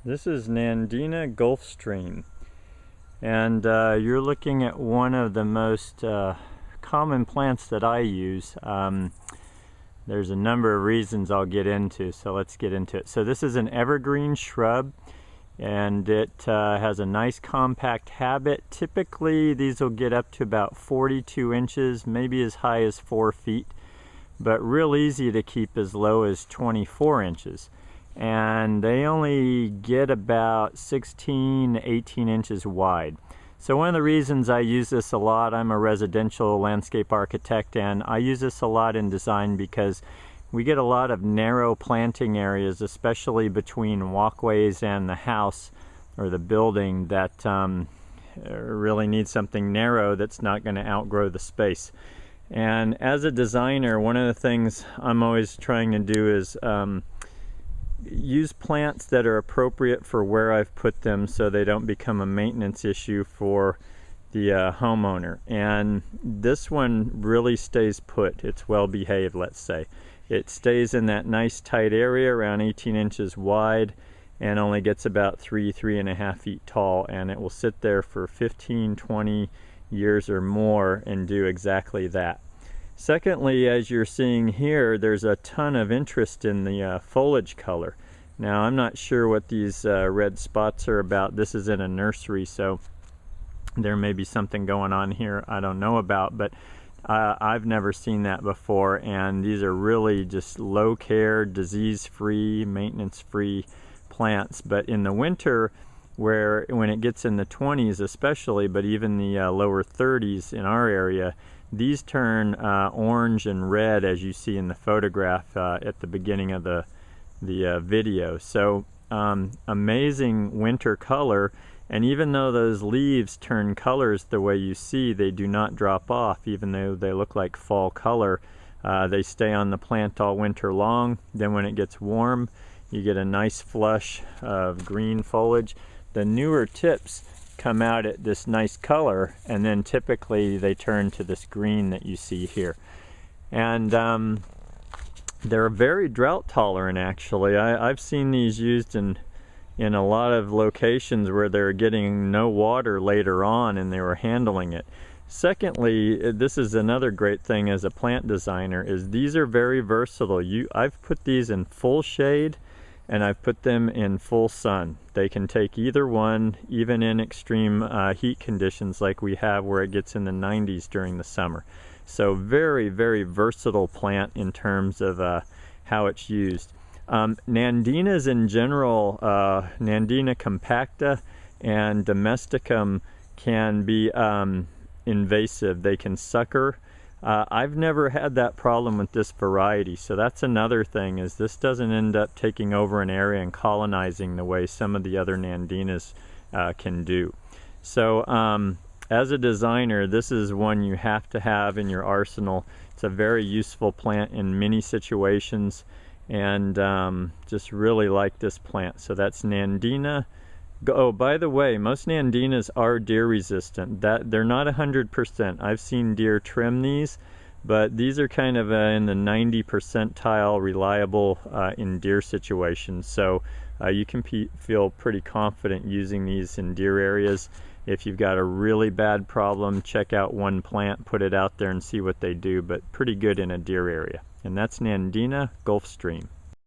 This is Nandina Gulfstream, and you're looking at one of the most common plants that I use. There's a number of reasons I'll get into, so let's get into it. So this is an evergreen shrub, and it has a nice compact habit. Typically these will get up to about 42 inches, maybe as high as 4 feet, but real easy to keep as low as 24 inches. And they only get about 16 to 18 inches wide. So one of the reasons I use this a lot, I'm a residential landscape architect, and I use this a lot in design because we get a lot of narrow planting areas, especially between walkways and the house or the building, that really need something narrow that's not going to outgrow the space. And as a designer, one of the things I'm always trying to do is use plants that are appropriate for where I've put them, so they don't become a maintenance issue for the homeowner. And this one really stays put. It's well behaved, let's say. It stays in that nice tight area around 18 inches wide and only gets about 3.5 feet tall, and it will sit there for 15-20 years or more and do exactly that. Secondly, as you're seeing here, there's a ton of interest in the foliage color. Now, I'm not sure what these red spots are about. This is in a nursery, so there may be something going on here I don't know about, but I've never seen that before, and these are really just low care, disease-free, maintenance-free plants. But in the winter, when it gets in the 20s especially, but even the lower 30s in our area, these turn orange and red, as you see in the photograph at the beginning of the video. So amazing winter color, and even though those leaves turn colors the way you see, they do not drop off. Even though they look like fall color, they stay on the plant all winter long. Then when it gets warm, you get a nice flush of green foliage. The newer tips come out at this nice color, and then typically they turn to this green that you see here. And they're very drought tolerant, actually. I've seen these used in a lot of locations where they're getting no water later on and they were handling it. Secondly, this is another great thing as a plant designer, is these are very versatile. I've put these in full shade and I've put them in full sun. They can take either one, even in extreme heat conditions like we have where it gets in the 90s during the summer. So very, very versatile plant in terms of how it's used. Nandinas in general, Nandina compacta and domesticum, can be invasive. They can sucker. I've never had that problem with this variety, so that's another thing, is this doesn't end up taking over an area and colonizing the way some of the other Nandinas can do. So as a designer, this is one you have to have in your arsenal. It's a very useful plant in many situations, and just really like this plant. So that's Nandina. Oh, by the way, most Nandinas are deer resistant. They're not 100%. I've seen deer trim these, but these are kind of in the 90 percentile reliable in deer situations. So you can feel pretty confident using these in deer areas. If you've got a really bad problem, check out one plant, put it out there and see what they do, but pretty good in a deer area. And that's Nandina Gulfstream.